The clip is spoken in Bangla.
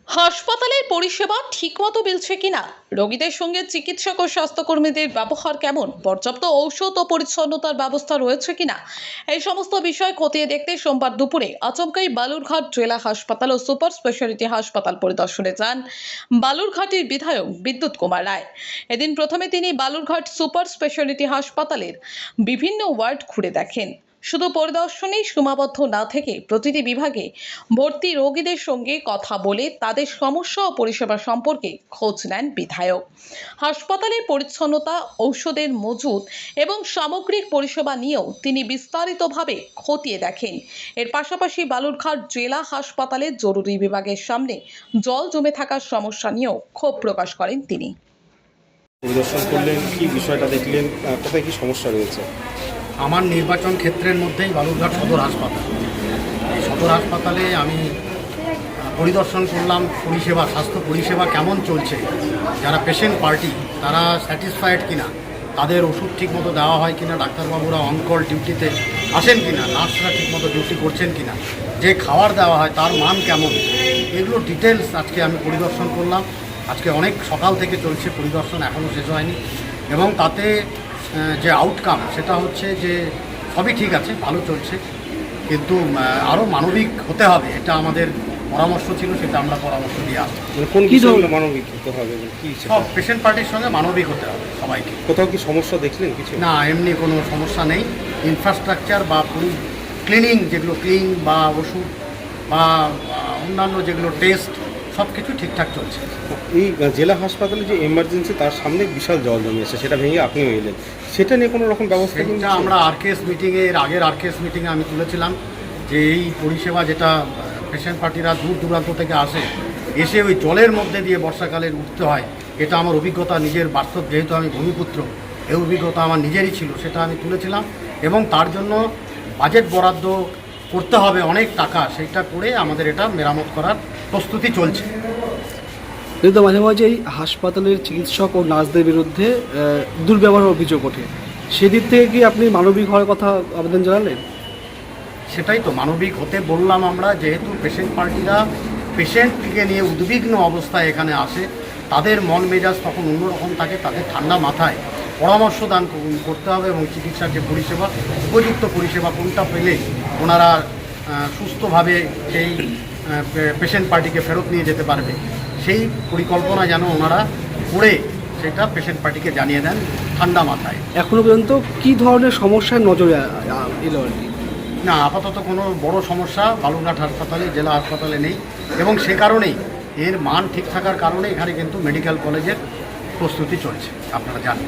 হাসপাতালের পরিষেবা ঠিকমতো মিলছে কিনা, রোগীদের সঙ্গে চিকিৎসক ও স্বাস্থ্যকর্মীদের ব্যবহার কেমন, পর্যাপ্ত ঔষধ ও পরিচ্ছন্নতার ব্যবস্থা রয়েছে কিনা, এই সমস্ত বিষয় খতিয়ে দেখতে সোমবার দুপুরে আচমকাই বালুরঘাট জেলা হাসপাতাল ও সুপার স্পেশালিটি হাসপাতাল পরিদর্শনে যান বালুরঘাটের বিধায়ক বিদ্যুৎ কুমার রায়। এদিন প্রথমে তিনি বালুরঘাট সুপার স্পেশালিটি হাসপাতালের বিভিন্ন ওয়ার্ড ঘুরে দেখেন। শুধু পরিদর্শনেই সীমাবদ্ধ না থেকে প্রতিটি বিভাগে ভর্তি রোগীদের সঙ্গে কথা বলে তাদের সমস্যা ও পরিষেবা সম্পর্কে খোঁজ নেন বিধায়ক। হাসপাতালের পরিচ্ছন্নতা, ঔষধের মজুত এবং সামগ্রিক পরিষেবা নিয়েও তিনি বিস্তারিতভাবে খতিয়ে দেখেন। এর পাশাপাশি বালুরঘাট জেলা হাসপাতালের জরুরি বিভাগের সামনে জল জমে থাকার সমস্যা নিয়েও ক্ষোভ প্রকাশ করেন তিনি। পরিদর্শন করলেন, কি বিষয়টা দেখলেন, কোথায় কি সমস্যা রয়েছে? আমার নির্বাচন ক্ষেত্রের মধ্যেই বালুরঘাট সদর হাসপাতাল। এই সদর হাসপাতালে আমি পরিদর্শন করলাম পরিষেবা, স্বাস্থ্য পরিষেবা কেমন চলছে, যারা পেশেন্ট পার্টি তারা স্যাটিসফাইড কিনা, তাদের ওষুধ ঠিকমতো দেওয়া হয় কিনা, ডাক্তারবাবুরা অনকল ডিউটিতে আসেন কিনা, নার্সরা ঠিকমতো ডিউটি করছেন কিনা, যে খাবার দেওয়া হয় তার মান কেমন, এগুলো ডিটেলস আজকে আমি পরিদর্শন করলাম। আজকে অনেক সকাল থেকে চলছে পরিদর্শন, এখনও শেষ হয়নি, এবং তাতে যে আউটকাম সেটা হচ্ছে যে সবই ঠিক আছে, ভালো চলছে, কিন্তু আরও মানবিক হতে হবে, এটা আমাদের পরামর্শ ছিল, সেটা আমরা পরামর্শ দিয়ে আসছি। কোন বিষয়গুলো মানবিক হতে হবে, কি সব পেশেন্ট পার্টির সঙ্গে মানবিক হতে হবে সবাইকে। কোথাও কি সমস্যা দেখলেন কিছু? না, এমনি কোনো সমস্যা নেই। ইনফ্রাস্ট্রাকচার বা ক্লিনিং, যেগুলো ক্লিন বা ওষুধ বা অন্যান্য যেগুলো টেস্ট, সব কিছু ঠিকঠাক চলছে। এই জেলা হাসপাতালে যে এমার্জেন্সি, তার সামনে বিশাল জল জমিয়েছে, সেটা ভেঙে আপনিও এলেন, সেটা নিয়ে কোনো রকম ব্যবস্থা? সেটা আমরা আরকেএস মিটিংয়ে, এর আগের আরকেএস মিটিংয়ে আমি তুলেছিলাম যে এই পরিষেবা যেটা পেশেন্ট পার্টিরা দূর দূরান্ত থেকে এসে ওই জলের মধ্যে দিয়ে বর্ষাকালে উঠতে হয়, এটা আমার অভিজ্ঞতা নিজের বাস্তব, যেহেতু আমি ভূমিপুত্র, এই অভিজ্ঞতা আমার নিজেরই ছিল, সেটা আমি তুলেছিলাম, এবং তার জন্য বাজেট বরাদ্দ করতে হবে অনেক টাকা, সেইটা করে আমাদের এটা মেরামত করার প্রস্তুতি চলছে। কিন্তু মাঝে মাঝে এই হাসপাতালের চিকিৎসক ও নার্সদের বিরুদ্ধে দুর্ব্যবহারের অভিযোগ ওঠে, সেদিক থেকে কি আপনি মানবিক হওয়ার কথা আবেদন জানালেন? সেটাই তো মানবিক হতে বললাম আমরা, যেহেতু পেশেন্ট পার্টিরা পেশেন্টকে নিয়ে উদ্বিগ্ন অবস্থায় এখানে আসে, তাদের মন মেজাজ তখন অন্যরকম থাকে, তাদের ঠান্ডা মাথায় পরামর্শ দান করতে হবে, এবং চিকিৎসার যে পরিষেবা, উপযুক্ত পরিষেবা কোনটা পেলে ওনারা সুস্থভাবে সেই পেশেন্ট পার্টিকে ফেরত নিয়ে যেতে পারবে, সেই পরিকল্পনা যেন ওনারা করে সেটা পেশেন্ট পার্টিকে জানিয়ে দেন ঠান্ডা মাথায়। এখনও পর্যন্ত কী ধরনের সমস্যার নজরে এলো আর কি? না, আপাতত কোনো বড় সমস্যা বালুরঘাট হাসপাতালে, জেলা হাসপাতালে নেই, এবং সে কারণেই এর মান ঠিক থাকার কারণে এখানে কিন্তু মেডিকেল কলেজের প্রস্তুতি চলছে, আপনারা জানেন।